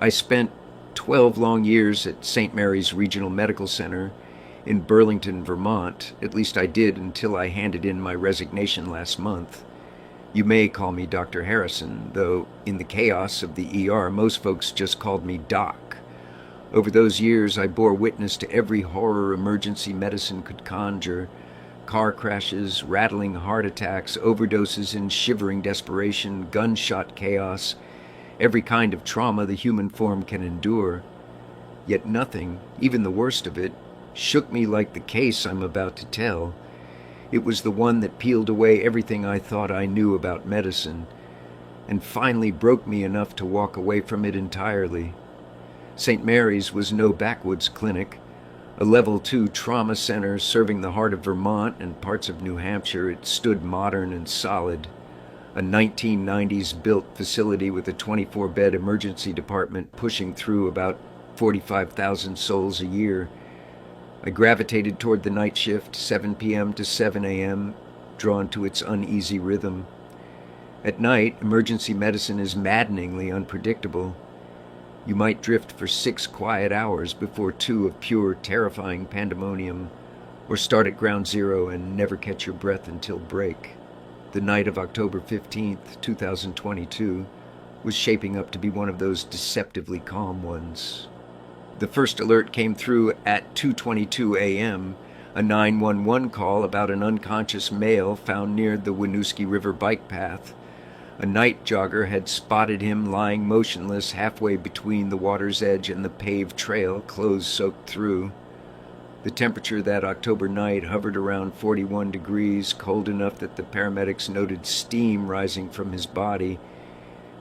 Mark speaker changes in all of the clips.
Speaker 1: I spent 12 long years at St. Mary's Regional Medical Center in Burlington, Vermont. At least I did until I handed in my resignation last month. You may call me Dr. Harrison, though in the chaos of the ER, most folks just called me Doc. Over those years, I bore witness to every horror emergency medicine could conjure: car crashes, rattling heart attacks, overdoses in shivering desperation, gunshot chaos, every kind of trauma the human form can endure. Yet nothing, even the worst of it, shook me like the case I'm about to tell. It was the one that peeled away everything I thought I knew about medicine, and finally broke me enough to walk away from it entirely. St. Mary's was no backwoods clinic. A Level 2 trauma center serving the heart of Vermont and parts of New Hampshire, it stood modern and solid. A 1990s built facility with a 24-bed emergency department pushing through about 45,000 souls a year. I gravitated toward the night shift, 7 p.m. to 7 a.m., drawn to its uneasy rhythm. At night, emergency medicine is maddeningly unpredictable. You might drift for 6 quiet hours before 2 of pure, terrifying pandemonium, or start at ground zero and never catch your breath until break. The night of October 15th, 2022, was shaping up to be one of those deceptively calm ones. The first alert came through at 2:22 a.m., a 911 call about an unconscious male found near the Winooski River bike path. A night jogger had spotted him lying motionless halfway between the water's edge and the paved trail, clothes soaked through. The temperature that October night hovered around 41 degrees, cold enough that the paramedics noted steam rising from his body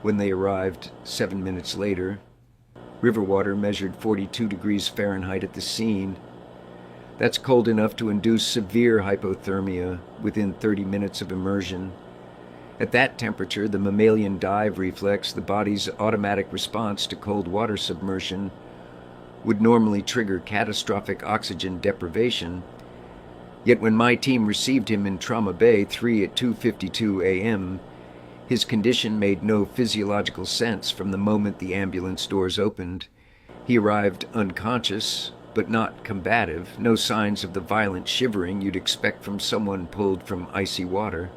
Speaker 1: when they arrived 7 minutes later. River water measured 42 degrees Fahrenheit at the scene. That's cold enough to induce severe hypothermia within 30 minutes of immersion. At that temperature, the mammalian dive reflex, the body's automatic response to cold water submersion, would normally trigger catastrophic oxygen deprivation. Yet when my team received him in Trauma Bay 3 at 2:52 a.m., his condition made no physiological sense from the moment the ambulance doors opened. He arrived unconscious, but not combative, no signs of the violent shivering you'd expect from someone pulled from icy water.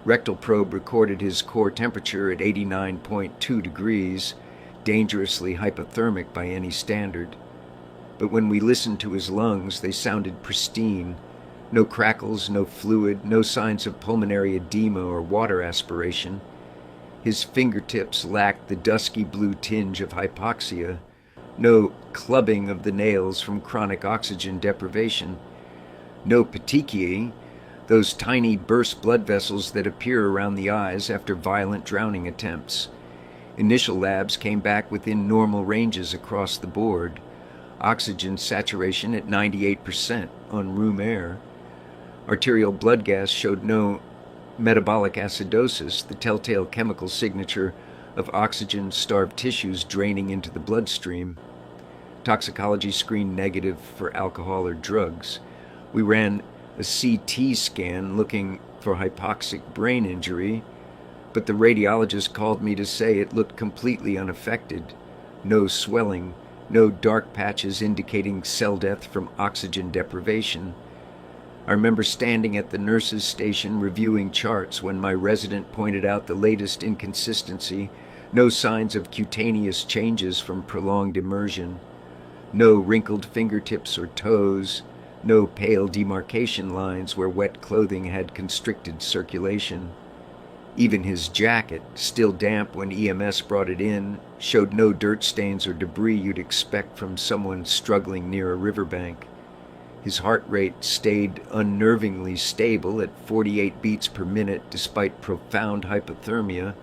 Speaker 1: Rectal probe recorded his core temperature at 89.2 degrees, dangerously hypothermic by any standard. But when we listened to his lungs, they sounded pristine. No crackles, no fluid, no signs of pulmonary edema or water aspiration. His fingertips lacked the dusky blue tinge of hypoxia, no clubbing of the nails from chronic oxygen deprivation, no petechiae, those tiny burst blood vessels that appear around the eyes after violent drowning attempts. Initial labs came back within normal ranges across the board. Oxygen saturation at 98% on room air. Arterial blood gas showed no metabolic acidosis, the telltale chemical signature of oxygen-starved tissues draining into the bloodstream. Toxicology screened negative for alcohol or drugs. We ran a CT scan looking for hypoxic brain injury, but the radiologist called me to say it looked completely unaffected. No swelling, no dark patches indicating cell death from oxygen deprivation. I remember standing at the nurse's station reviewing charts when my resident pointed out the latest inconsistency: no signs of cutaneous changes from prolonged immersion, no wrinkled fingertips or toes, no pale demarcation lines where wet clothing had constricted circulation. Even his jacket, still damp when EMS brought it in, showed no dirt stains or debris you'd expect from someone struggling near a riverbank. His heart rate stayed unnervingly stable at 48 beats per minute despite profound hypothermia.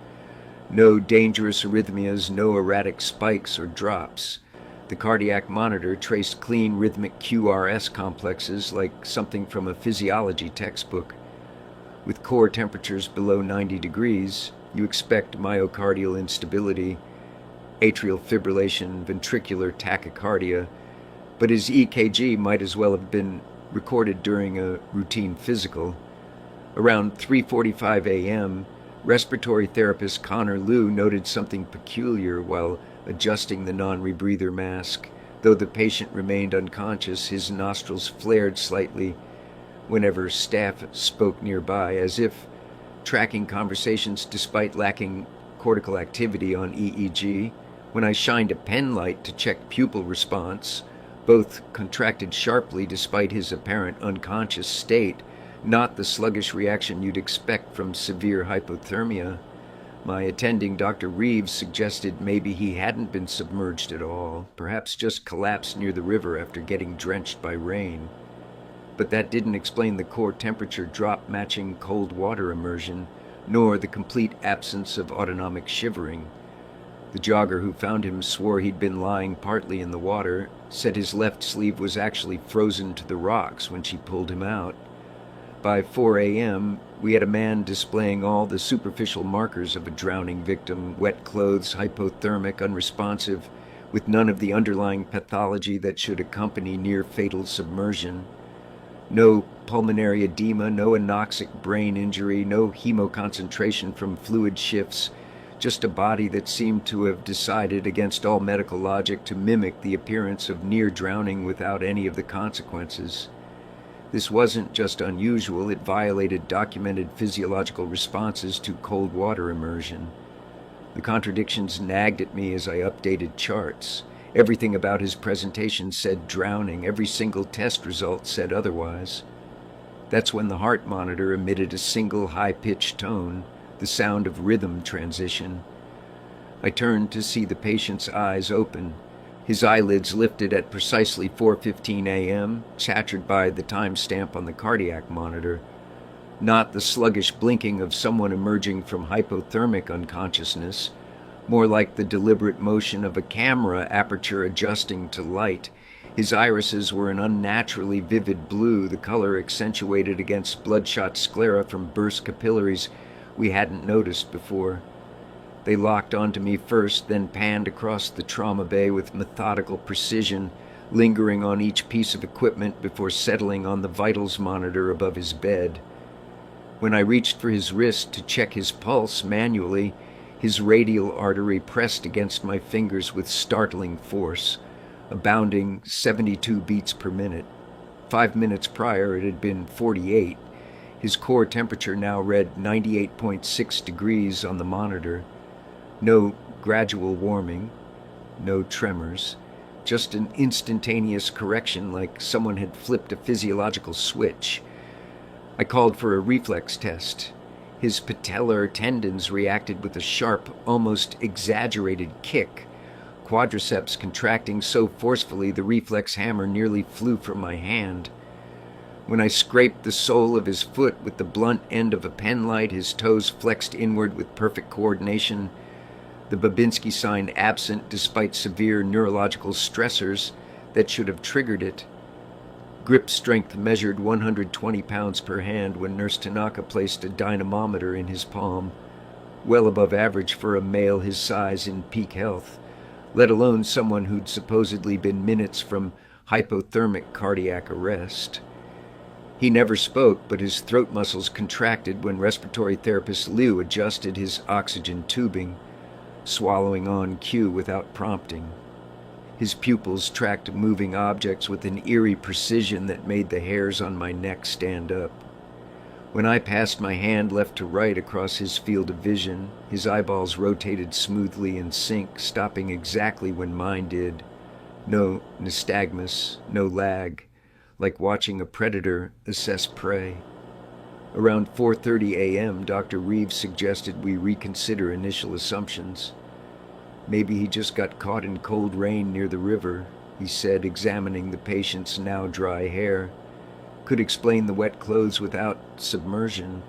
Speaker 1: No dangerous arrhythmias, no erratic spikes or drops. The cardiac monitor traced clean rhythmic QRS complexes like something from a physiology textbook. With core temperatures below 90 degrees, you expect myocardial instability, atrial fibrillation, ventricular tachycardia, but his EKG might as well have been recorded during a routine physical. Around 3:45 a.m., respiratory therapist Connor Liu noted something peculiar while adjusting the non-rebreather mask. Though the patient remained unconscious, his nostrils flared slightly whenever staff spoke nearby, as if tracking conversations despite lacking cortical activity on EEG. When I shined a pen light to check pupil response, both contracted sharply despite his apparent unconscious state, not the sluggish reaction you'd expect from severe hypothermia. My attending, Dr. Reeves, suggested maybe he hadn't been submerged at all, perhaps just collapsed near the river after getting drenched by rain. But that didn't explain the core temperature drop matching cold water immersion, nor the complete absence of autonomic shivering. The jogger who found him swore he'd been lying partly in the water, said his left sleeve was actually frozen to the rocks when she pulled him out. By 4 a.m., we had a man displaying all the superficial markers of a drowning victim: wet clothes, hypothermic, unresponsive, with none of the underlying pathology that should accompany near-fatal submersion. No pulmonary edema, no anoxic brain injury, no hemoconcentration from fluid shifts, just a body that seemed to have decided against all medical logic to mimic the appearance of near drowning without any of the consequences. This wasn't just unusual, it violated documented physiological responses to cold water immersion. The contradictions nagged at me as I updated charts. Everything about his presentation said drowning, every single test result said otherwise. That's when the heart monitor emitted a single high-pitched tone, the sound of rhythm transition. I turned to see the patient's eyes open. His eyelids lifted at precisely 4:15 a.m., shattered by the timestamp on the cardiac monitor. Not the sluggish blinking of someone emerging from hypothermic unconsciousness, more like the deliberate motion of a camera aperture adjusting to light. His irises were an unnaturally vivid blue, the color accentuated against bloodshot sclera from burst capillaries we hadn't noticed before. They locked onto me first, then panned across the trauma bay with methodical precision, lingering on each piece of equipment before settling on the vitals monitor above his bed. When I reached for his wrist to check his pulse manually, his radial artery pressed against my fingers with startling force, a bounding 72 beats per minute. 5 minutes prior it had been 48. His core temperature now read 98.6 degrees on the monitor. No gradual warming, no tremors, just an instantaneous correction like someone had flipped a physiological switch. I called for a reflex test. His patellar tendons reacted with a sharp, almost exaggerated kick, quadriceps contracting so forcefully the reflex hammer nearly flew from my hand. When I scraped the sole of his foot with the blunt end of a penlight, his toes flexed inward with perfect coordination, the Babinski sign absent despite severe neurological stressors that should have triggered it. Grip strength measured 120 pounds per hand when Nurse Tanaka placed a dynamometer in his palm, well above average for a male his size in peak health, let alone someone who'd supposedly been minutes from hypothermic cardiac arrest. He never spoke, but his throat muscles contracted when respiratory therapist Liu adjusted his oxygen tubing, swallowing on cue without prompting. His pupils tracked moving objects with an eerie precision that made the hairs on my neck stand up. When I passed my hand left to right across his field of vision, his eyeballs rotated smoothly in sync, stopping exactly when mine did. No nystagmus, no lag, like watching a predator assess prey. Around 4:30 a.m., Dr. Reeves suggested we reconsider initial assumptions. Maybe he just got caught in cold rain near the river, he said, examining the patient's now dry hair. Could explain the wet clothes without submersion.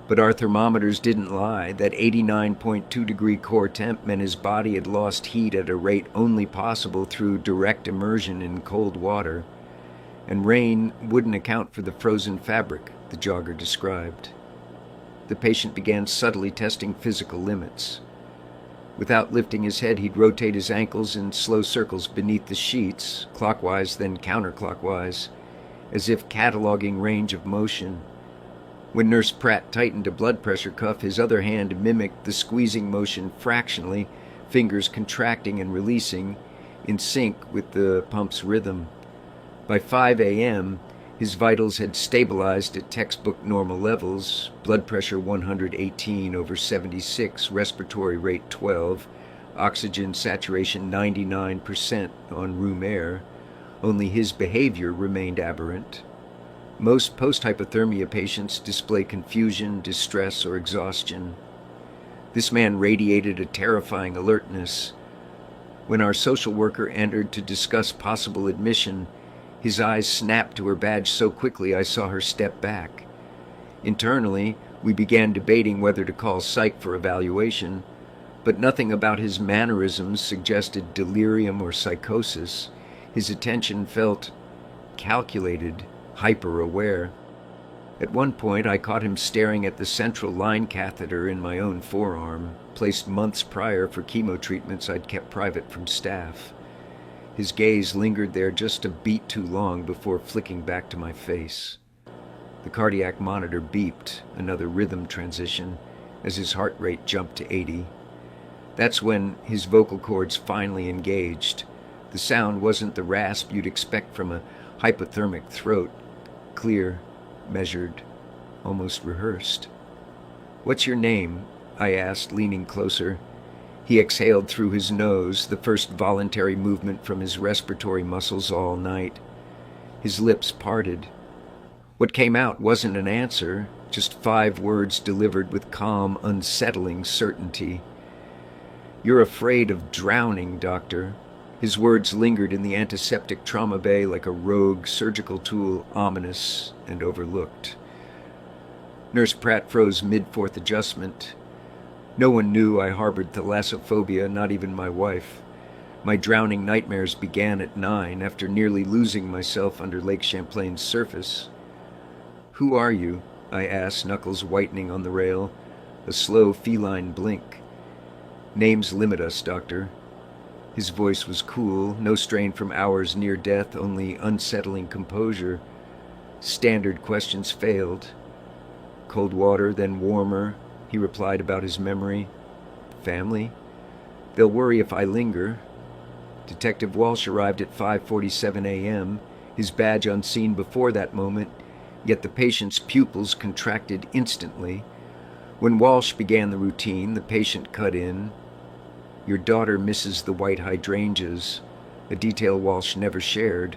Speaker 1: But our thermometers didn't lie. That 89.2 degree core temp meant his body had lost heat at a rate only possible through direct immersion in cold water. And rain wouldn't account for the frozen fabric, the jogger described. The patient began subtly testing physical limits. Without lifting his head, he'd rotate his ankles in slow circles beneath the sheets, clockwise then counterclockwise, as if cataloging range of motion. When Nurse Pratt tightened a blood pressure cuff, his other hand mimicked the squeezing motion fractionally, fingers contracting and releasing in sync with the pump's rhythm. By 5 a.m., his vitals had stabilized at textbook normal levels, blood pressure 118/76, respiratory rate 12, oxygen saturation 99% on room air. Only his behavior remained aberrant. Most post-hypothermia patients display confusion, distress, or exhaustion. This man radiated a terrifying alertness. When our social worker entered to discuss possible admission, his eyes snapped to her badge so quickly I saw her step back. Internally, we began debating whether to call psych for evaluation, but nothing about his mannerisms suggested delirium or psychosis. His attention felt calculated, hyper-aware. At one point, I caught him staring at the central line catheter in my own forearm, placed months prior for chemo treatments I'd kept private from staff. His gaze lingered there just a beat too long before flicking back to my face. The cardiac monitor beeped, another rhythm transition, as his heart rate jumped to 80. That's when his vocal cords finally engaged. The sound wasn't the rasp you'd expect from a hypothermic throat. Clear, measured, almost rehearsed. "What's your name?" I asked, leaning closer. He exhaled through his nose, the first voluntary movement from his respiratory muscles all night. His lips parted. What came out wasn't an answer, just 5 words delivered with calm, unsettling certainty. "You're afraid of drowning, doctor." His words lingered in the antiseptic trauma bay like a rogue surgical tool, ominous and overlooked. Nurse Pratt froze mid-fourth adjustment. No one knew I harbored thalassophobia, not even my wife. My drowning nightmares began at 9, after nearly losing myself under Lake Champlain's surface. "Who are you?" I asked, knuckles whitening on the rail, a slow feline blink. "Names limit us, doctor." His voice was cool, no strain from hours near death, only unsettling composure. Standard questions failed. "Cold water, then warmer," he replied about his memory. "Family? They'll worry if I linger." Detective Walsh arrived at 5:47 a.m., his badge unseen before that moment, yet the patient's pupils contracted instantly. When Walsh began the routine, the patient cut in. "Your daughter misses the white hydrangeas," a detail Walsh never shared.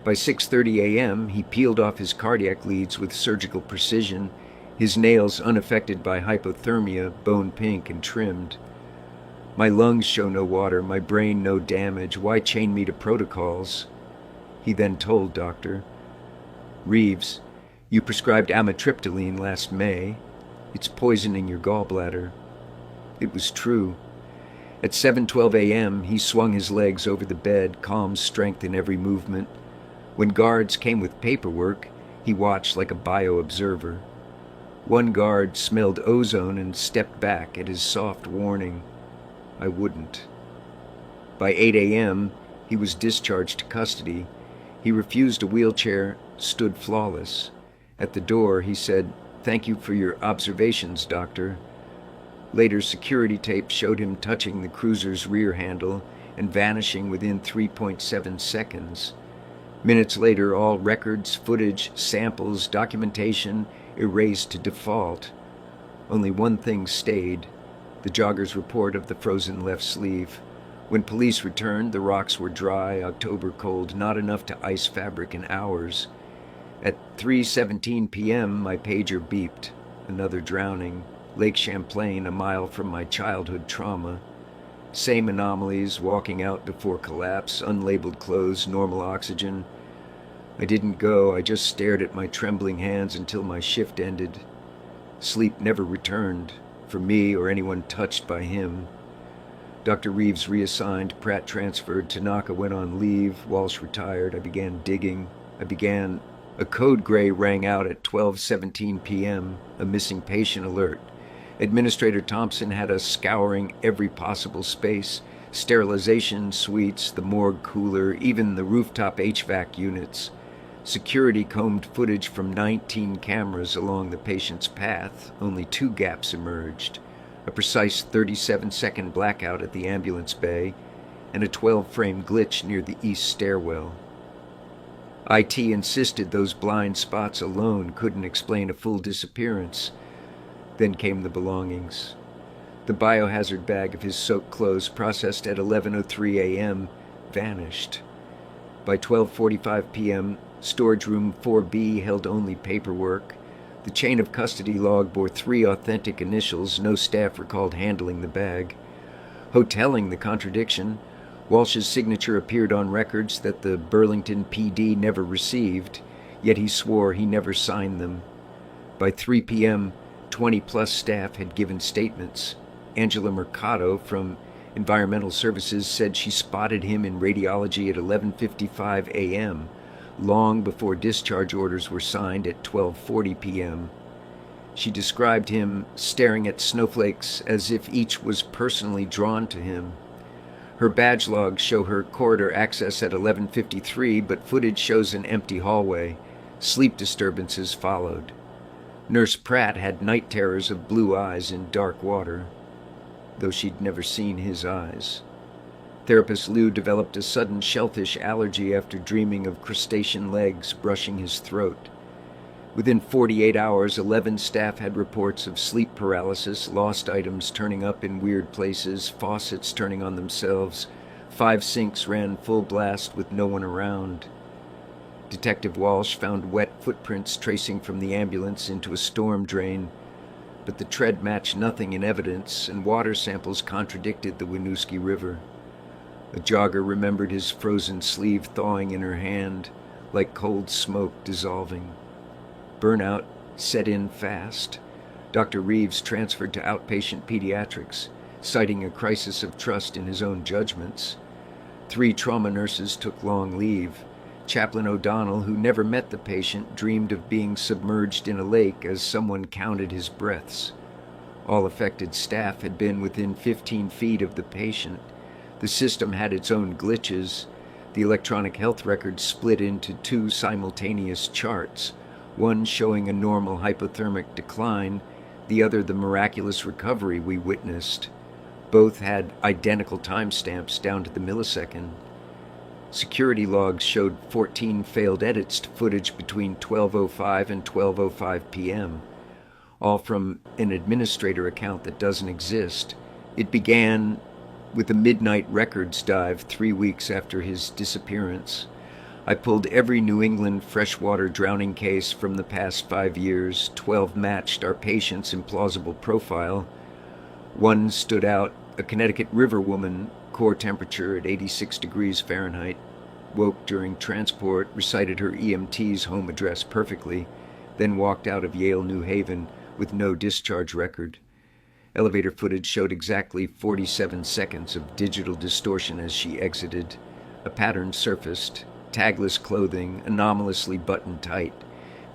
Speaker 1: By 6:30 a.m., he peeled off his cardiac leads with surgical precision, his nails unaffected by hypothermia, bone pink and trimmed. "My lungs show no water, my brain no damage. Why chain me to protocols?" He then told Dr. "Reeves, you prescribed amitriptyline last May. It's poisoning your gallbladder." It was true. At 7:12 a.m., he swung his legs over the bed, calm strength in every movement. When guards came with paperwork, he watched like a bio-observer. One guard smelled ozone and stepped back at his soft warning. I wouldn't. By 8 a.m., he was discharged to custody. He refused a wheelchair, stood flawless. At the door, he said, "Thank you for your observations, doctor." Later, security tape showed him touching the cruiser's rear handle and vanishing within 3.7 seconds. Minutes later, all records, footage, samples, documentation erased to default. Only one thing stayed, the jogger's report of the frozen left sleeve. When police returned, the rocks were dry, October cold, not enough to ice fabric in hours. At 3:17 p.m., my pager beeped. Another drowning. Lake Champlain, a mile from my childhood trauma. Same anomalies, walking out before collapse, unlabeled clothes, normal oxygen. I didn't go, I just stared at my trembling hands until my shift ended. Sleep never returned, for me or anyone touched by him. Dr. Reeves reassigned, Pratt transferred, Tanaka went on leave, Walsh retired. I began digging. A code gray rang out at 12:17 p.m., a missing patient alert. Administrator Thompson had us scouring every possible space, sterilization suites, the morgue cooler, even the rooftop HVAC units. Security combed footage from 19 cameras along the patient's path. Only 2 gaps emerged. a precise 37-second blackout at the ambulance bay, and a 12-frame glitch near the east stairwell. IT insisted those blind spots alone couldn't explain a full disappearance. Then came the belongings. The biohazard bag of his soaked clothes, processed at 11:03 a.m., vanished. By 12:45 p.m., storage room 4B held only paperwork. The chain of custody log bore 3 authentic initials. No staff recalled handling the bag. Hoteling the contradiction, Walsh's signature appeared on records that the Burlington PD never received, yet he swore he never signed them. By 3 p.m., 20-plus staff had given statements. Angela Mercado from Environmental Services said she spotted him in radiology at 11:55 a.m., long before discharge orders were signed at 12:40 p.m. She described him staring at snowflakes as if each was personally drawn to him. Her badge logs show her corridor access at 11:53, but footage shows an empty hallway. Sleep disturbances followed. Nurse Pratt had night terrors of blue eyes in dark water, though she'd never seen his eyes. Therapist Lou developed a sudden shellfish allergy after dreaming of crustacean legs brushing his throat. Within 48 hours, 11 staff had reports of sleep paralysis, lost items turning up in weird places, faucets turning on themselves. 5 sinks ran full blast with no one around. Detective Walsh found wet footprints tracing from the ambulance into a storm drain, but the tread matched nothing in evidence, and water samples contradicted the Winooski River. A jogger remembered his frozen sleeve thawing in her hand, like cold smoke dissolving. Burnout set in fast. Dr. Reeves transferred to outpatient pediatrics, citing a crisis of trust in his own judgments. 3 trauma nurses took long leave. Chaplain O'Donnell, who never met the patient, dreamed of being submerged in a lake as someone counted his breaths. All affected staff had been within 15 feet of the patient. The system had its own glitches. The electronic health record split into 2 simultaneous charts, one showing a normal hypothermic decline, the other the miraculous recovery we witnessed. Both had identical timestamps down to the millisecond. Security logs showed 14 failed edits to footage between 12:05 and 12:05 p.m., all from an administrator account that doesn't exist. It began with a midnight records dive 3 weeks after his disappearance. I pulled every New England freshwater drowning case from the past 5 years. 12 matched our patient's implausible profile. One stood out, a Connecticut River woman, core temperature at 86 degrees Fahrenheit, woke during transport, recited her EMT's home address perfectly, then walked out of Yale New Haven with no discharge record. Elevator footage showed exactly 47 seconds of digital distortion as she exited. A pattern surfaced. Tagless clothing, anomalously buttoned tight.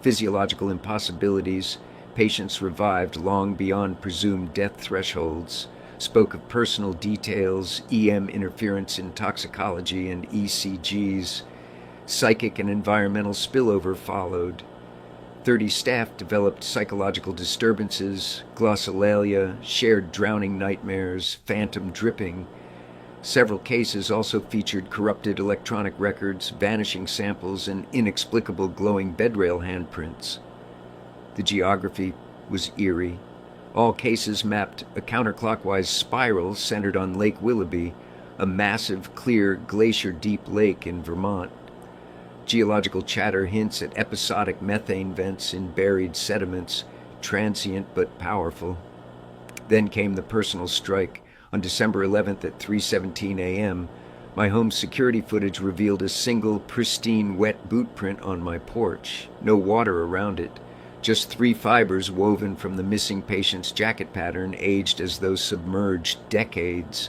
Speaker 1: Physiological impossibilities. Patients revived long beyond presumed death thresholds. Spoke of personal details, EM interference in toxicology and ECGs. Psychic and environmental spillover followed. 30 staff developed psychological disturbances, glossolalia, shared drowning nightmares, phantom dripping. Several cases also featured corrupted electronic records, vanishing samples, and inexplicable glowing bedrail handprints. The geography was eerie. All cases mapped a counterclockwise spiral centered on Lake Willoughby, a massive, clear, glacier-deep lake in Vermont. Geological chatter hints at episodic methane vents in buried sediments, transient but powerful. Then came the personal strike. On December 11th at 3:17 a.m., my home security footage revealed a single, pristine, wet boot print on my porch. No water around it. Just 3 fibers woven from the missing patient's jacket pattern, aged as though submerged decades.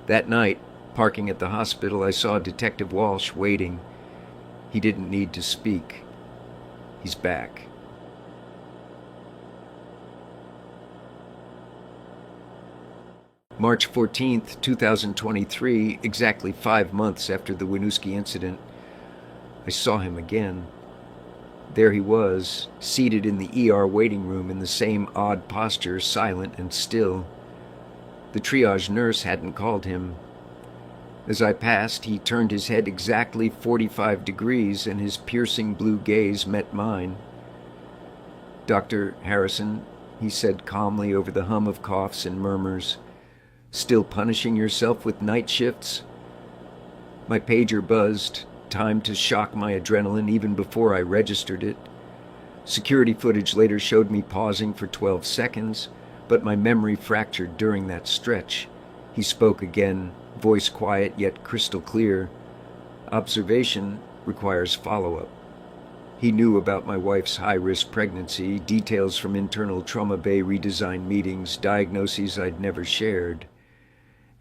Speaker 1: That night, parking at the hospital, I saw Detective Walsh waiting. He didn't need to speak. He's back. March 14th, 2023, exactly 5 months after the Winooski incident, I saw him again. There he was, seated in the ER waiting room in the same odd posture, silent and still. The triage nurse hadn't called him. As I passed, he turned his head exactly 45 degrees, and his piercing blue gaze met mine. "Dr. Harrison," he said calmly over the hum of coughs and murmurs, "still punishing yourself with night shifts?" My pager buzzed, time to shock my adrenaline even before I registered it. Security footage later showed me pausing for 12 seconds, but my memory fractured during that stretch. He spoke again, voice quiet yet crystal clear. "Observation requires follow-up." He knew about my wife's high-risk pregnancy, details from internal trauma bay redesign meetings, diagnoses I'd never shared.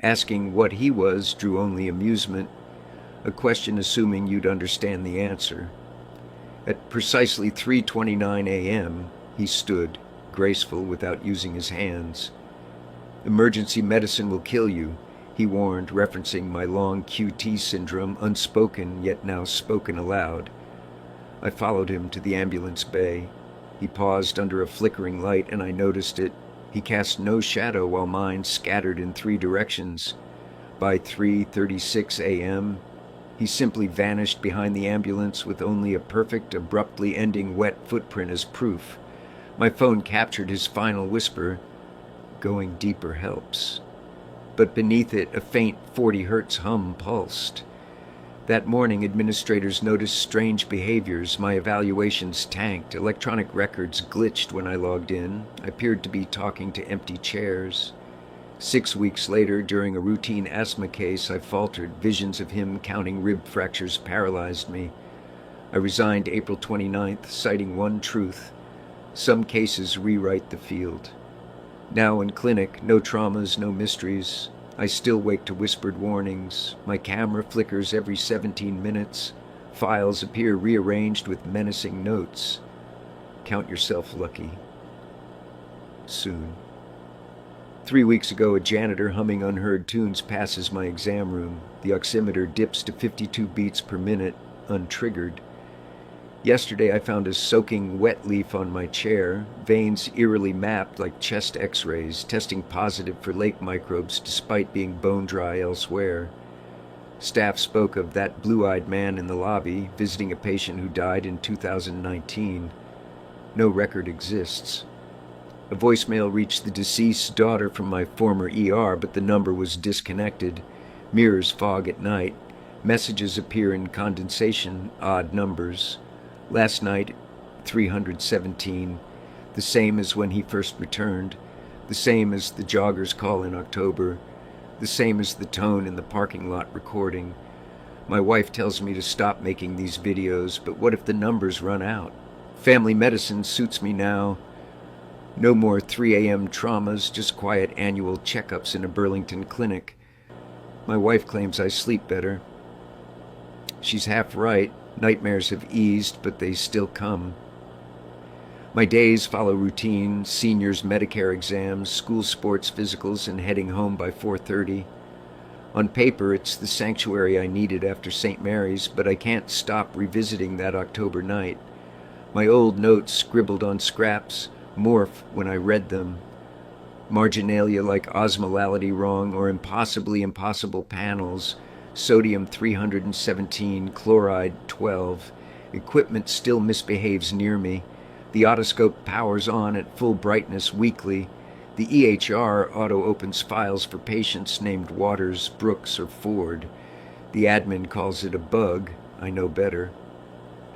Speaker 1: Asking what he was drew only amusement, a question assuming you'd understand the answer. At precisely 3:29 a.m., he stood, graceful without using his hands. "Emergency medicine will kill you," he warned, referencing my long QT syndrome, unspoken yet now spoken aloud. I followed him to the ambulance bay. He paused under a flickering light, and I noticed it. He cast no shadow while mine scattered in 3 directions. By 3:36 a.m., he simply vanished behind the ambulance with only a perfect, abruptly ending wet footprint as proof. My phone captured his final whisper, "Going deeper helps." But beneath it, a faint 40 hertz hum pulsed. That morning, administrators noticed strange behaviors. My evaluations tanked. Electronic records glitched when I logged in. I appeared to be talking to empty chairs. 6 weeks later, during a routine asthma case, I faltered. Visions of him counting rib fractures paralyzed me. I resigned April 29th, citing one truth: some cases rewrite the field. Now in clinic, no traumas, no mysteries. I still wake to whispered warnings. My camera flickers every 17 minutes. Files appear rearranged with menacing notes. Count yourself lucky. Soon. 3 weeks ago, a janitor humming unheard tunes passes my exam room. The oximeter dips to 52 beats per minute, untriggered. Yesterday, I found a soaking wet leaf on my chair, veins eerily mapped like chest x-rays, testing positive for lake microbes despite being bone dry elsewhere. Staff spoke of that blue-eyed man in the lobby, visiting a patient who died in 2019. No record exists. A voicemail reached the deceased's daughter from my former ER, but the number was disconnected. Mirrors fog at night. Messages appear in condensation, odd numbers. Last night, 317, the same as when he first returned, the same as the jogger's call in October, the same as the tone in the parking lot recording. My wife tells me to stop making these videos, but what if the numbers run out? Family medicine suits me now. No more 3 a.m. traumas, just quiet annual checkups in a Burlington clinic. My wife claims I sleep better. She's half right. Nightmares have eased, but they still come. My days follow routine: seniors' Medicare exams, school sports physicals, and heading home by 4:30. On paper, it's the sanctuary I needed after St. Mary's, but I can't stop revisiting that October night. My old notes, scribbled on scraps, morph when I read them. Marginalia like osmolality wrong or impossibly impossible panels. Sodium 317, chloride 12. Equipment still misbehaves near me. The otoscope powers on at full brightness weekly. The EHR auto-opens files for patients named Waters, Brooks, or Ford. The admin calls it a bug. I know better.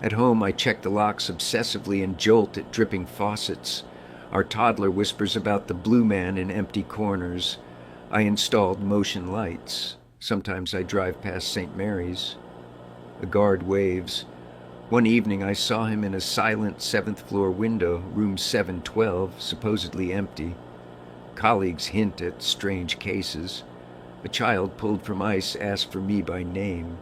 Speaker 1: At home, I check the locks obsessively and jolt at dripping faucets. Our toddler whispers about the blue man in empty corners. I installed motion lights. Sometimes I drive past St. Mary's. A guard waves. One evening I saw him in a silent 7th floor window, room 712, supposedly empty. Colleagues hint at strange cases. A child pulled from ice asked for me by name.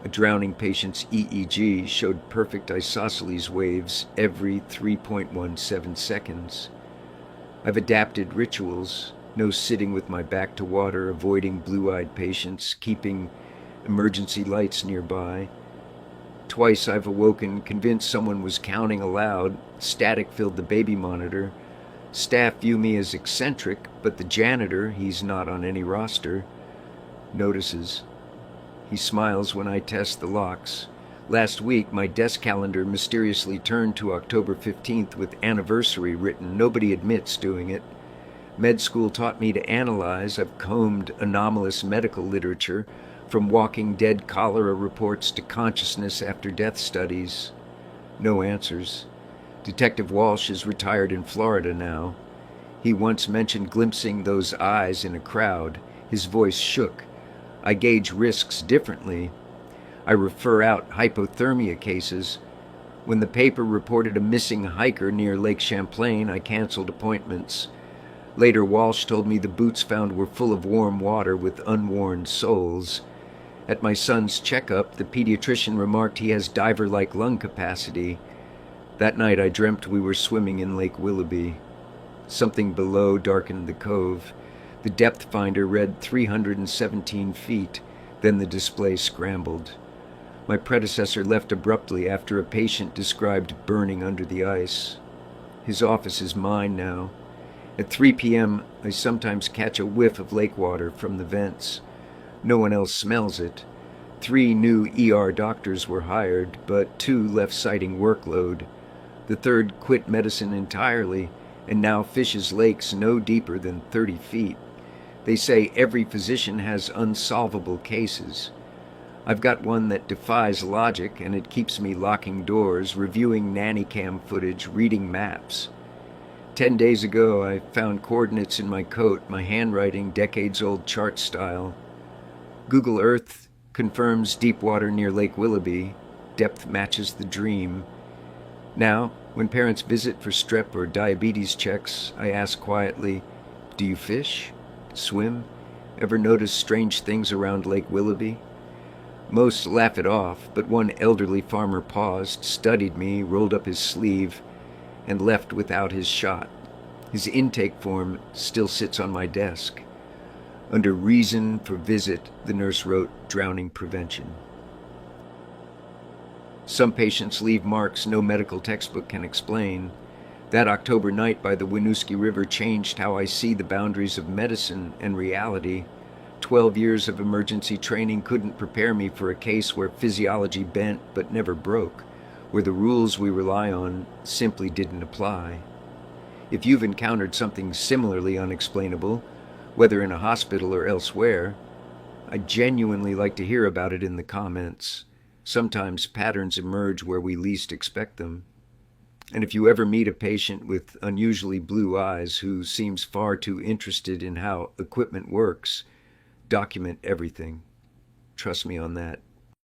Speaker 1: A drowning patient's EEG showed perfect isosceles waves every 3.17 seconds. I've adapted rituals. No sitting with my back to water, avoiding blue-eyed patients, keeping emergency lights nearby. Twice I've awoken convinced someone was counting aloud. Static filled the baby monitor. Staff view me as eccentric, but the janitor, he's not on any roster, notices. He smiles when I test the locks. Last week, my desk calendar mysteriously turned to October 15th with anniversary written. Nobody admits doing it. Med school taught me to analyze. I've combed anomalous medical literature, from Walking Dead cholera reports to consciousness after death studies. No answers. Detective Walsh is retired in Florida now. He once mentioned glimpsing those eyes in a crowd. His voice shook. I gauge risks differently. I refer out hypothermia cases. When the paper reported a missing hiker near Lake Champlain, I canceled appointments. Later, Walsh told me the boots found were full of warm water with unworn soles. At my son's checkup, the pediatrician remarked he has diver-like lung capacity. That night I dreamt we were swimming in Lake Willoughby. Something below darkened the cove. The depth finder read 317 feet. Then the display scrambled. My predecessor left abruptly after a patient described burning under the ice. His office is mine now. At 3 p.m., I sometimes catch a whiff of lake water from the vents. No one else smells it. 3 new ER doctors were hired, but 2 left citing workload. The third quit medicine entirely and now fishes lakes no deeper than 30 feet. They say every physician has unsolvable cases. I've got one that defies logic, and it keeps me locking doors, reviewing nanny cam footage, reading maps. 10 days ago, I found coordinates in my coat, my handwriting decades-old chart style. Google Earth confirms deep water near Lake Willoughby. Depth matches the dream. Now, when parents visit for strep or diabetes checks, I ask quietly, "Do you fish? Swim? Ever notice strange things around Lake Willoughby?" Most laugh it off, but one elderly farmer paused, studied me, rolled up his sleeve, and left without his shot. His intake form still sits on my desk. Under reason for visit, the nurse wrote drowning prevention. Some patients leave marks no medical textbook can explain. That October night by the Winooski River changed how I see the boundaries of medicine and reality. 12 years of emergency training couldn't prepare me for a case where physiology bent but never broke, where the rules we rely on simply didn't apply. If you've encountered something similarly unexplainable, whether in a hospital or elsewhere, I'd genuinely like to hear about it in the comments. Sometimes patterns emerge where we least expect them. And if you ever meet a patient with unusually blue eyes who seems far too interested in how equipment works, document everything. Trust me on that.